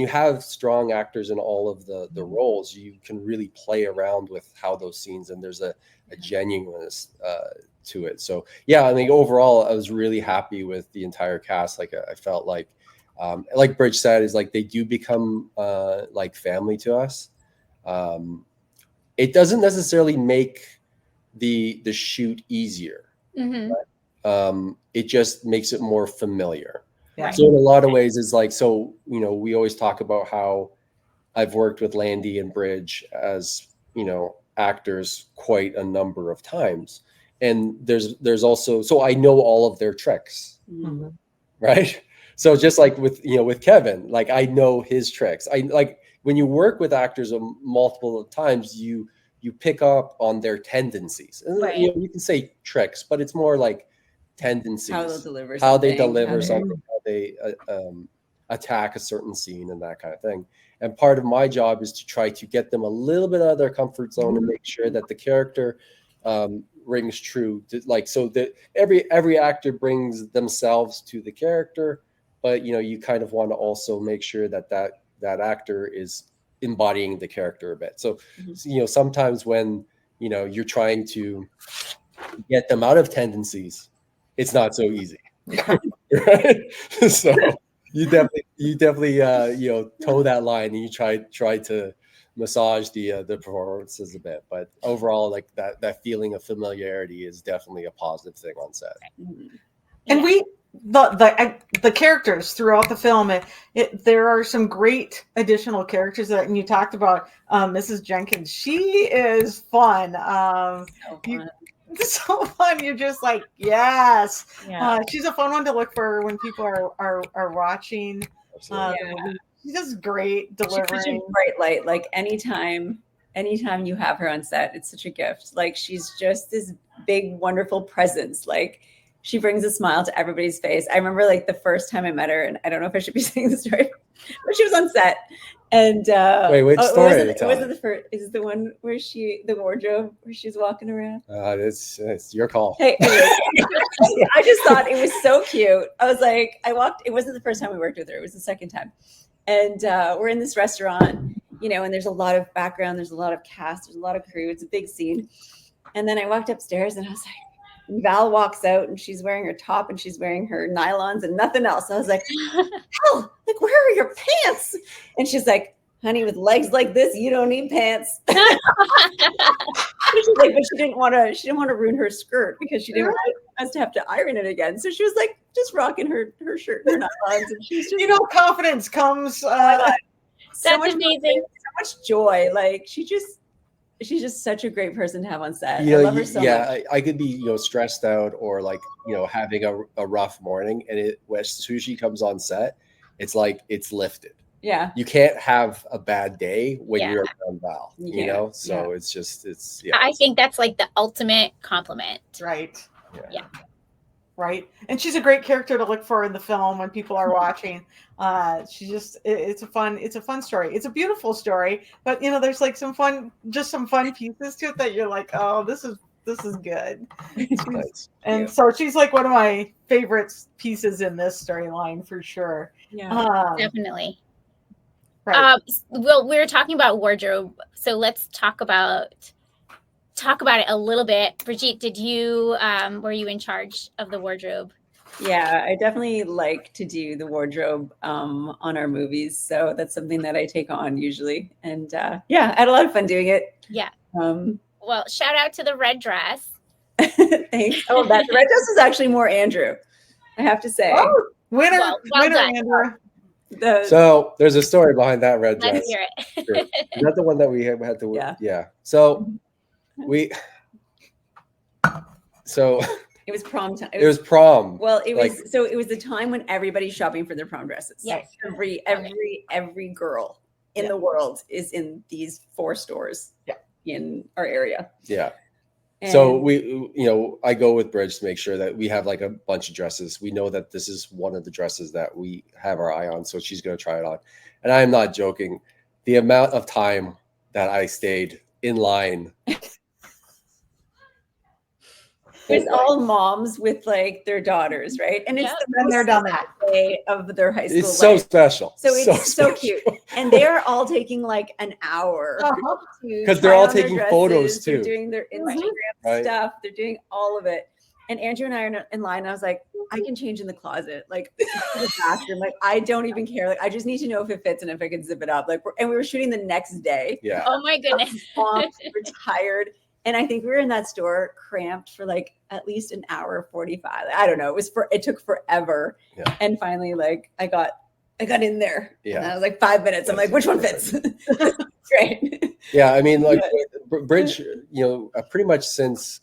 S4: you have strong actors in all of the roles, you can really play around with how those scenes, and there's a genuineness to it. So yeah, I think overall I was really happy with the entire cast. Like I felt like Bridge said, is like they do become like family to us. It doesn't necessarily make the shoot easier. It just makes it more familiar. So in a lot of ways, it's like, we always talk about how I've worked with Landy and Bridge as, actors quite a number of times. And there's also, so I know all of their tricks, right? So just like with Kevin, like I know his tricks. I like when you work with actors multiple times, you pick up on their tendencies. And you can say tricks, but it's more like tendencies, how they deliver something, how they attack a certain scene and that kind of thing. And part of my job is to try to get them a little bit out of their comfort zone and make sure that the character rings true. So that every actor brings themselves to the character, but you kind of want to also make sure that actor is embodying the character a bit. So sometimes when you're trying to get them out of tendencies, it's not so easy. Right? So you definitely toe that line, and you try to massage the performances a bit, but overall, like that feeling of familiarity is definitely a positive thing on set.
S2: And the characters throughout the film, there are some great additional characters and you talked about Mrs. Jenkins. She is fun. So fun. You're just like, yes. She's a fun one to look for when people are watching. She does great delivering.
S5: She's such a bright light. Like anytime you have her on set, it's such a gift. Like she's just this big, wonderful presence. Like she brings a smile to everybody's face. I remember like the first time I met her, and I don't know if I should be saying this story, but she was on set. And
S4: wait, which story?
S5: Was it the first? Is it the one where the wardrobe where she's walking around?
S4: It's your call.
S5: Hey, I just thought it was so cute. I was like, it wasn't the first time we worked with her. It was the second time. And we're in this restaurant, and there's a lot of background. There's a lot of cast. There's a lot of crew. It's a big scene. And then I walked upstairs and I was like, and Val walks out and she's wearing her top and she's wearing her nylons and nothing else. I was like, hell, like, where are your pants? And she's like, honey, with legs like this, you don't need pants. She's like, but she didn't want to ruin her skirt because she didn't want us to have to iron it again. So she was like just rocking her shirt and her nylons. And she's just,
S2: confidence comes.
S1: That's amazing.
S5: So much joy. Like she's just such a great person to have on set. I love her so much.
S4: I could be, stressed out or like, having a rough morning, and as soon as she comes on set, it's like it's lifted.
S5: Yeah.
S4: You can't have a bad day when you're around Val, So it's
S1: I think that's like the ultimate compliment.
S2: Right.
S1: Yeah.
S2: Right. And she's a great character to look for in the film when people are watching. It's a fun story. It's a beautiful story, but there's like some fun pieces to it that you're like, oh, this is good.
S4: Nice.
S2: And so she's like one of my favorite pieces in this storyline for sure.
S1: Yeah, definitely.
S2: Right.
S1: Well, we were talking about wardrobe, so let's talk about it a little bit. Brigitte, did you were you in charge of the wardrobe?
S5: Yeah, I definitely like to do the wardrobe on our movies, so that's something that I take on usually, and I had a lot of fun doing it.
S1: Yeah. Well, shout out to the red dress.
S5: Thanks. Oh, that red dress is actually more Andrew, I have to say.
S2: Oh, winner,
S1: well done.
S2: Andrew.
S4: So there's a story behind that red dress.
S1: Let's hear it.
S4: Sure. Is that the one that we had to wear?
S5: Yeah.
S4: So
S5: it was prom time.
S4: It was prom.
S5: Well, it was the time when everybody's shopping for their prom dresses.
S1: Yes.
S5: Every girl in the world is in these 4 stores in our area.
S4: Yeah.
S5: And
S4: so I go with Bridge to make sure that we have like a bunch of dresses. We know that this is one of the dresses that we have our eye on. So she's going to try it on. And I am not joking. The amount of time that I stayed in line.
S5: There's all moms with like their daughters, right? And it's the
S2: most they're done that
S5: day of their high school
S4: It's so
S5: life.
S4: special.
S5: So it's so cute. And they're all taking like an hour
S4: because they're all taking photos too.
S5: They're doing their Instagram stuff. They're doing all of it. And Andrew and I are in line. I was like, I can change in the closet, like in the bathroom. Like I don't even care. Like I just need to know if it fits and if I can zip it up. Like and we were shooting the next day.
S4: Yeah.
S1: Oh my goodness.
S5: Moms were tired. And I think we were in that store cramped for like at least an hour 45. I don't know. It took forever.
S4: Yeah.
S5: And finally, like I got in there.
S4: Yeah.
S5: And I was like 5 minutes. I'm like, which one fits? Great.
S4: Yeah. I mean, like Bridge, pretty much since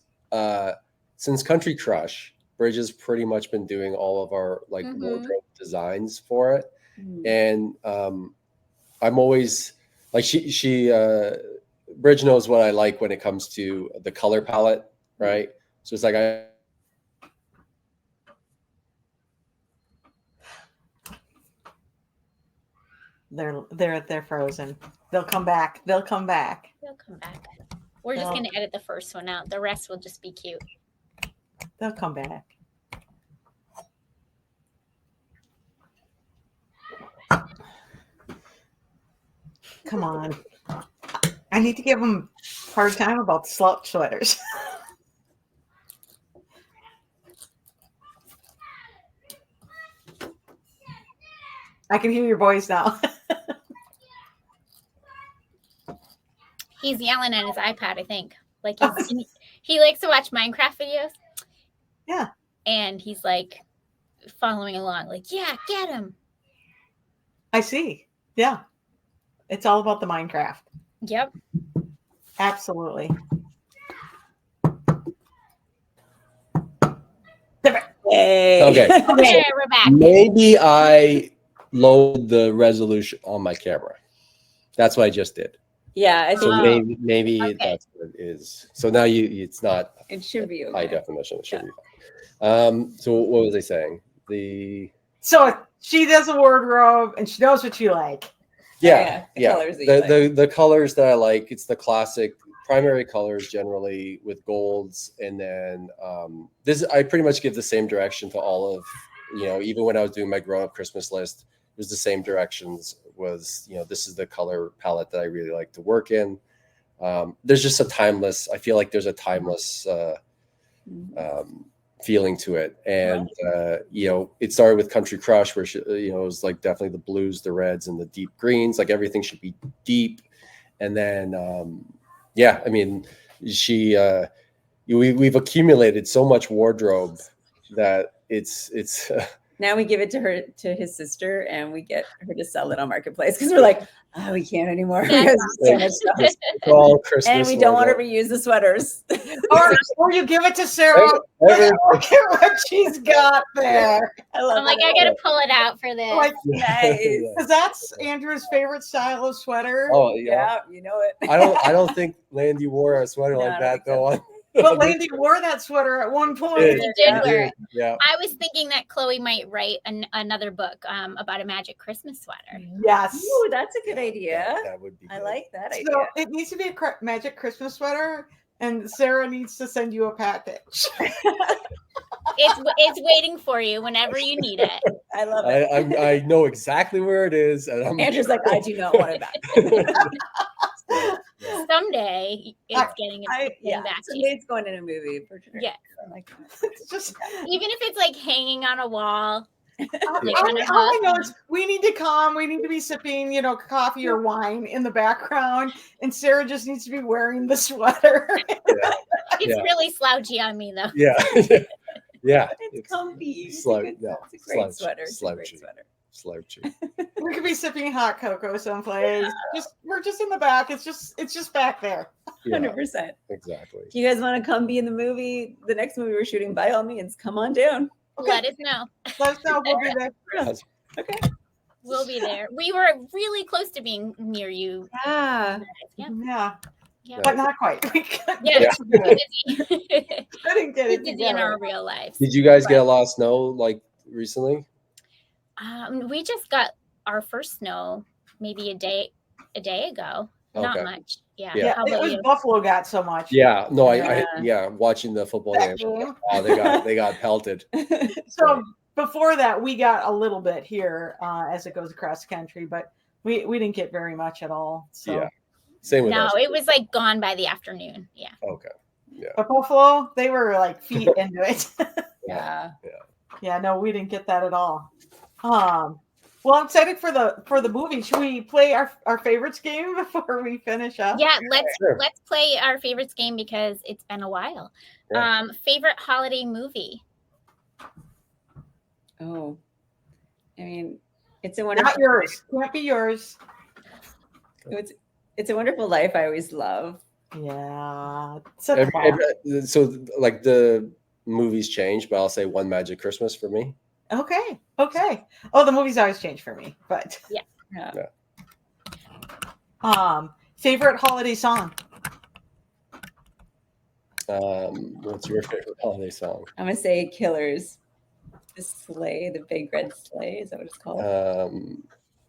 S4: Country Crush, Bridge has pretty much been doing all of our like wardrobe designs for it. And I'm always like Bridge knows what I like when it comes to the color palette, right? So it's like
S2: they're frozen. They'll come back. They'll come back.
S1: We're just going to edit the first one out. The rest will just be cute.
S2: They'll come back. Come on. I need to give them a hard time about the slouch sweaters. I can hear your voice now.
S1: He's yelling at his iPad, I think. Like he likes to watch Minecraft videos.
S2: Yeah.
S1: And he's like following along, like, yeah, get him.
S2: I see. Yeah. It's all about the Minecraft.
S1: Yep.
S2: Absolutely.
S5: Hey.
S4: Okay.
S1: Okay, we're back.
S4: Maybe I lowered the resolution on my camera. That's what I just did.
S5: Yeah, I think
S4: so maybe that's what it is. So now it's not.
S5: It should be okay.
S4: High definition. It should be fine. So what was I saying?
S2: So she does a wardrobe and she knows what you like.
S4: Yeah.
S5: Colors that
S4: the colors that I like. It's the classic primary colors generally with golds, and then this I pretty much give the same direction to all of even when I was doing my grown up Christmas list. It was the same directions. Was this is the color palette that I really like to work in. There's just I feel like there's a timeless feeling to it, and it started with Country Crush, where it was like definitely the blues, the reds, and the deep greens. Like everything should be deep, and then I mean we've accumulated so much wardrobe that it's
S5: now we give it to his sister, and we get her to sell it on Marketplace because we're like, we can't anymore. So much stuff.
S4: all Christmas,
S5: and we don't want to reuse the sweaters.
S2: or you give it to Sarah. Look at what she's got there.
S1: I'm like, I gotta pull it out for this.
S2: Like,
S5: nice.
S2: Because that's Andrew's favorite style of sweater.
S4: Oh yeah,
S5: you know it.
S4: I don't think Landy wore a sweater like that though.
S2: But Landy wore that sweater at one point.
S1: He did wear it.
S4: Yeah.
S1: I was thinking that Chloe might write another book about a magic Christmas sweater.
S2: Yes.
S5: Ooh, that's a good idea.
S4: That would be good.
S5: I like that idea.
S2: So it needs to be a magic Christmas sweater, and Sarah needs to send you a package.
S1: It's waiting for you whenever you need it.
S5: I love it.
S4: I know exactly where it is, and
S5: Andrew's like, I do not want it back.
S1: Someday it's getting back to you.
S5: It's going in a movie for sure.
S1: Yeah.
S5: Like
S2: It's just
S1: even if it's like hanging on a wall.
S2: all I know is we need to come. We need to be sipping, coffee or wine in the background, and Sarah just needs to be wearing the sweater.
S1: It's really slouchy on me though.
S4: Yeah. Yeah.
S5: It's comfy.
S4: It's
S5: a great sweater.
S4: Slouchy.
S2: We could be sipping hot cocoa someplace. We're just in the back. It's just back there.
S5: 100%.
S4: Exactly.
S5: If you guys want to come be in the movie, the next movie we're shooting, by all means, come on down.
S1: Okay. Let us know.
S2: Let us know. We'll be there.
S5: Okay.
S1: We'll be there. We were really close to being near you.
S5: Yeah.
S1: Yeah.
S2: But not quite. We couldn't
S1: Yeah.
S2: get
S1: We're
S2: it
S1: busy in
S2: together.
S1: our real lives.
S4: Did you guys get a lot of snow like recently?
S1: We just got our first snow maybe a day ago. Not
S4: Okay.
S1: much. Yeah.
S4: Yeah.
S1: How
S2: It
S1: about
S2: was
S1: you?
S2: Buffalo got so much.
S4: Yeah, no,
S5: Yeah.
S4: watching the football
S2: That
S4: game.
S2: game.
S4: Oh, they got pelted.
S2: So before that, we got a little bit here as it goes across the country, but we didn't get very much at all. So.
S4: Yeah, same with us.
S1: No, it was like gone by the afternoon. Yeah.
S4: Okay. Yeah.
S2: But Buffalo, they were like feet into it.
S5: Yeah.
S2: Yeah, no, we didn't get that at all. Well, I'm excited for the movie. Should we play our favorites game before we finish up?
S1: Yeah,
S4: Sure.
S1: let's play our favorites game because it's been a while.
S4: Yeah.
S1: Favorite holiday movie?
S5: Oh, I mean, it's a wonderful.
S2: Not yours. Can't be yours.
S5: It's a Wonderful Life. I always love.
S2: Yeah.
S4: So like the movies change, but I'll say One Magic Christmas for me.
S2: Okay. Oh, the movies always change for me, but
S5: Yeah.
S2: favorite holiday song?
S4: What's your favorite holiday song?
S5: I'm gonna say Killers. The sleigh, the big red sleigh. Is that what it's called?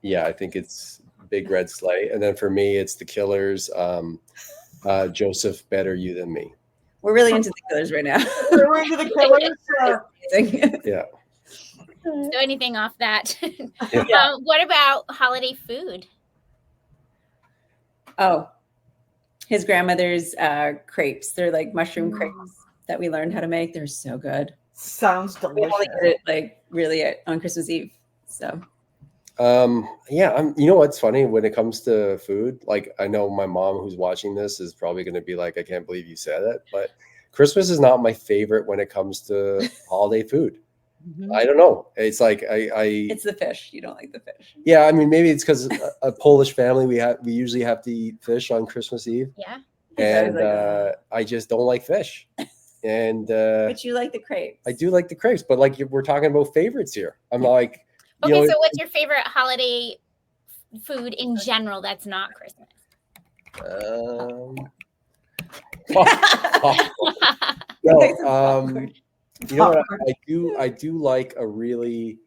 S4: Yeah, I think it's Big Red Sleigh, and then for me, it's The Killers. Joseph, Better You Than Me.
S5: We're really into the Killers right now.
S2: We're into the Killers.
S4: Yeah.
S1: So anything off that?
S4: Yeah.
S1: What about holiday food?
S5: Oh, his grandmother's crepes. They're like mushroom crepes that we learned how to make. They're so good.
S2: Sounds
S5: We
S2: delicious.
S5: only get it like really on Christmas Eve. So
S4: yeah, you know what's funny when it comes to food? Like, I know my mom who's watching this is probably going to be like, I can't believe you said it, but Christmas is not my favorite when it comes to holiday food. I don't know. It's like
S5: it's the fish. You don't like the fish.
S4: Yeah, I mean, maybe it's because a Polish family we usually have to eat fish on Christmas Eve.
S1: Yeah.
S4: And I just don't like fish. And
S5: but you like the crepes.
S4: I do like the crepes, but like we're talking about favorites here. I'm like,
S1: okay, so what's your favorite holiday food in general that's not Christmas?
S4: No, you know what? I do like a really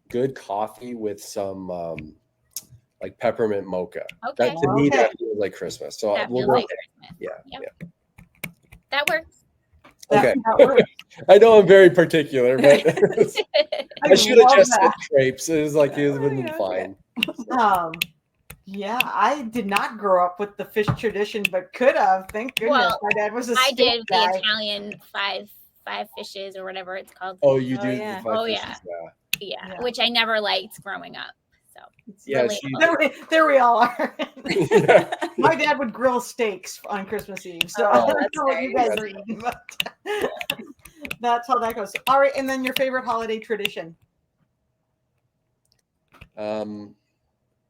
S4: good coffee with some like peppermint mocha.
S1: Okay.
S4: That, to me, that feels like Christmas. So we'll go.
S1: Like Christmas.
S4: Yeah.
S1: That works.
S4: Okay. I know I'm very particular, but I should have just said crepes. It was like it would have been fine.
S2: Yeah, I did not grow up with the fish tradition, but could have. Thank goodness.
S1: Well,
S2: my dad was a
S1: I
S2: steak
S1: did
S2: guy.
S1: the Italian five fishes or whatever it's called.
S4: Oh, you do?
S5: Yeah.
S4: The five
S1: Oh,
S4: fishes,
S1: yeah, which I never liked growing up. So
S4: Yeah,
S1: really
S2: there we all are.
S4: Yeah.
S2: My dad would grill steaks on Christmas Eve, so I don't know what you guys are eating, but that's how that goes. All right, and then your favorite holiday tradition?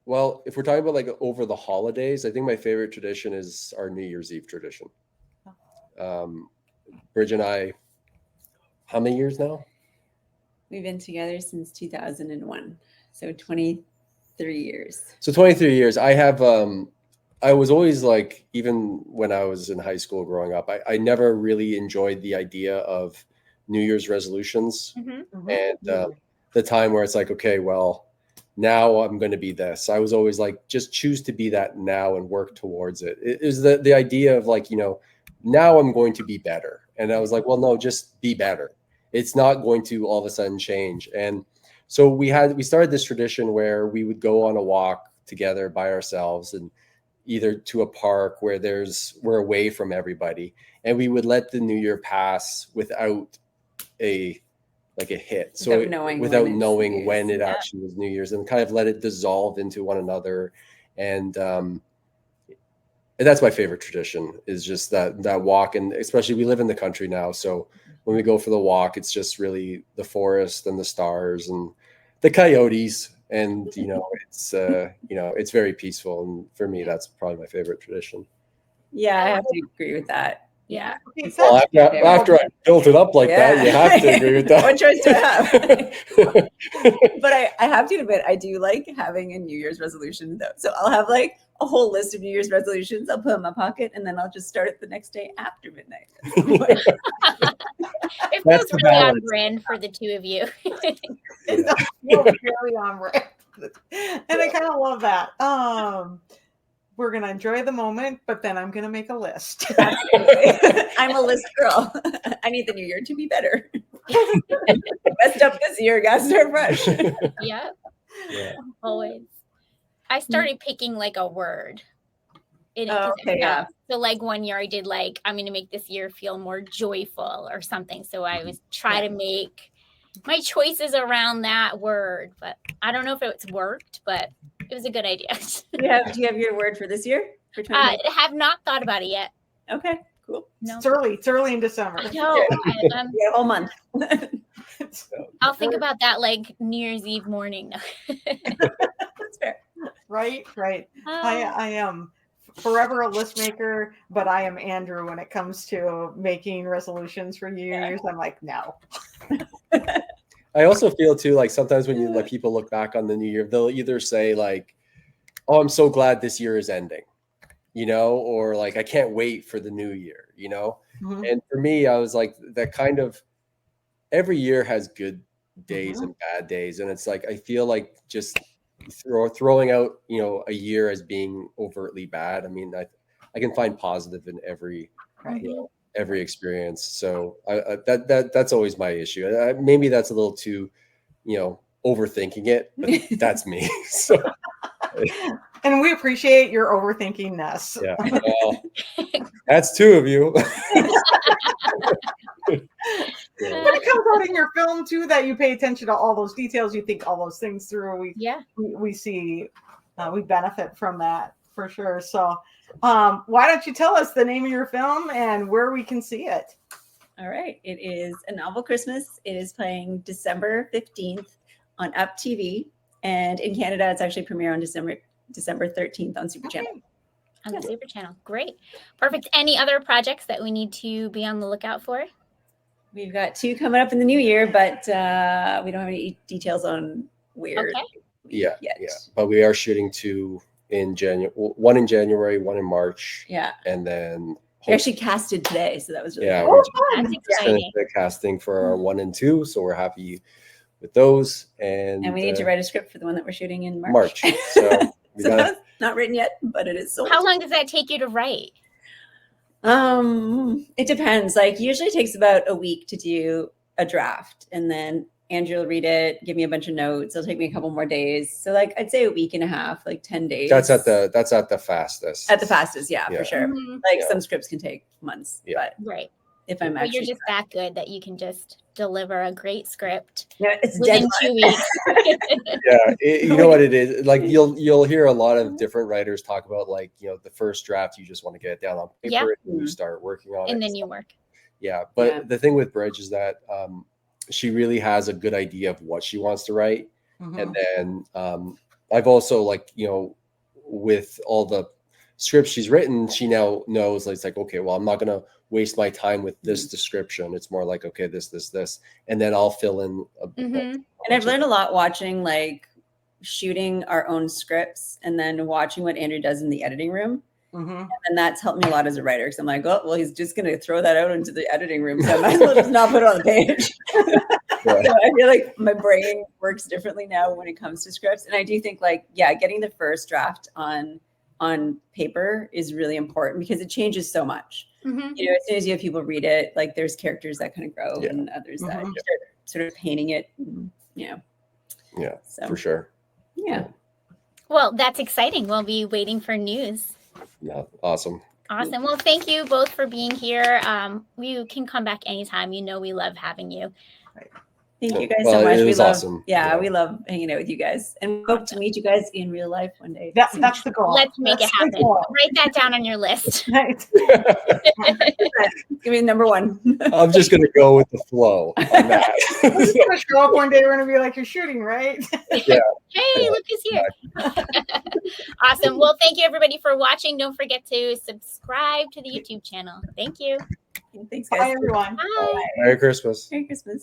S4: Well, if we're talking about like over the holidays, I think my favorite tradition is our New Year's Eve tradition. Bridge and I, how many years now?
S5: We've been together since 2001, so 23 years.
S4: So 23 years. I have. I was always like, even when I was in high school growing up, I never really enjoyed the idea of New Year's resolutions and the time where it's like, okay, well, now I'm going to be this. I was always like, just choose to be that now and work towards it. It is the idea of like, now I'm going to be better. And I was like, well, no, just be better. It's not going to all of a sudden change. And so we started this tradition where we would go on a walk together by ourselves and either to a park where we're away from everybody. And we would let the New Year pass without a hit. So without knowing when it actually was New Year's, and kind of let it dissolve into one another. And that's my favorite tradition, is just that walk. And especially we live in the country now. So when we go for the walk, it's just really the forest and the stars and the coyotes. And, it's very peaceful. And for me, that's probably my favorite tradition.
S5: Yeah, I have to agree with that. Yeah.
S4: Well, after I built it up like that, you have to agree with that.
S5: What choice do I have? But I have to admit, I do like having a New Year's resolution though. So I'll have like a whole list of New Year's resolutions. I'll put in my pocket, and then I'll just start it the next day after midnight.
S1: It feels really on brand for the two of you.
S2: It's very on brand. And I kind of love that. We're going to enjoy the moment, but then I'm going to make a list.
S5: I'm a list girl. I need the new year to be better. Messed up this year, gotta start fresh.
S1: Yeah. Always. I started picking like a word.
S5: Yeah.
S1: So like one year I did like, I'm going to make this year feel more joyful or something. So I was trying to make my choices around that word, but I don't know if it's worked, but it was a good idea.
S5: Do you have your word for this year?
S1: I have not thought about it yet.
S5: Okay, cool.
S1: No.
S2: It's early in December.
S1: No,
S5: a whole month.
S1: I'll think about that like New Year's Eve morning.
S5: That's fair.
S2: Right. I am forever a list maker, but I am Andrew when it comes to making resolutions for New Year's. I'm like, no.
S4: I also feel too, like sometimes when you let people look back on the new year, they'll either say like, oh, I'm so glad this year is ending, or like, I can't wait for the new year,
S2: Mm-hmm.
S4: And for me, I was like, that kind of every year has good days and bad days. And it's like, I feel like just throwing out, a year as being overtly bad. I mean, I can find positive in every, every experience. So that's always my issue. Maybe that's a little too, overthinking it, but that's me. So,
S2: and we appreciate your overthinkingness.
S4: Yeah, well, that's two of you.
S2: When it comes out in your film too, that you pay attention to all those details, you think all those things through. We see, we benefit from that for sure. So, why don't you tell us the name of your film and where we can see it?
S5: All right. It is A Novel Christmas. It is playing December 15th on Up TV. And in Canada, it's actually premiere on December 13th on Super Channel.
S1: On the Super Channel. Great. Perfect. Any other projects that we need to be on the lookout for?
S5: We've got 2 coming up in the new year, but we don't have any details on where.
S1: Okay.
S4: Yeah. But we are shooting 2 in January, 1 in January, 1 in March.
S5: Yeah.
S4: And then
S5: we actually casted today, so that was really
S4: cool.
S5: We're
S1: just finished
S4: the casting for our 1 and 2, so we're happy with those. And
S5: we need to write a script for the one that we're shooting in March.
S4: So,
S5: that's not written yet, but it is sold.
S1: How long does that take you to write?
S5: It depends. Like usually it takes about a week to do a draft, and then Andrew will read it, give me a bunch of notes. It'll take me a couple more days. So like I'd say a week and a half, like 10 days.
S4: That's at the fastest.
S5: At the fastest, yeah. For sure.
S1: Mm-hmm.
S5: Like some scripts can take months. But
S1: right.
S5: If I'm
S1: you're just that good that you can just deliver a great script.
S5: Yeah, it's
S1: within 2 weeks.
S4: You know what it is? Like you'll hear a lot of different writers talk about like, the first draft, you just want to get it down on paper and you start working on it.
S1: And then you work.
S4: Yeah. But the thing with Bridge is that she really has a good idea of what she wants to write. Mm-hmm. And then I've also with all the scripts she's written, she now knows it's like, okay, well, I'm not going to waste my time with this description. It's more like, okay, this, and then I'll fill in.
S5: And I've learned a lot watching, like shooting our own scripts and then watching what Andrew does in the editing room. Mm-hmm. And that's helped me a lot as a writer. Because I'm like, oh, well, he's just going to throw that out into the editing room. So I might as well just not put it on the page. So I feel like my brain works differently now when it comes to scripts. And I do think getting the first draft on paper is really important because it changes so much. Mm-hmm. As soon as you have people read it, like there's characters that kind of grow and others that start sort of painting it. Yeah,
S4: so, for sure.
S5: Yeah.
S1: Well, that's exciting. We'll be waiting for news.
S4: Yeah. Awesome.
S1: Well, thank you both for being here. You can come back anytime. We love having you.
S5: Right. Thank you guys so much.
S4: It was awesome.
S5: Yeah, we love hanging out with you guys, and we hope to meet you guys in real life one day.
S2: That's the goal.
S1: Let's make it happen. Write that down on your list.
S2: Right.
S5: Give me number 1.
S4: I'm just gonna go with the flow on that.
S2: We're just gonna show up one day. We're gonna be like, "You're shooting, right?"
S4: Yeah.
S1: Hey, look who's here. Awesome. Well, thank you everybody for watching. Don't forget to subscribe to the YouTube channel. Thank you.
S5: Thanks, guys.
S2: Bye, everyone.
S1: Bye.
S4: Merry Christmas.
S5: Merry Christmas.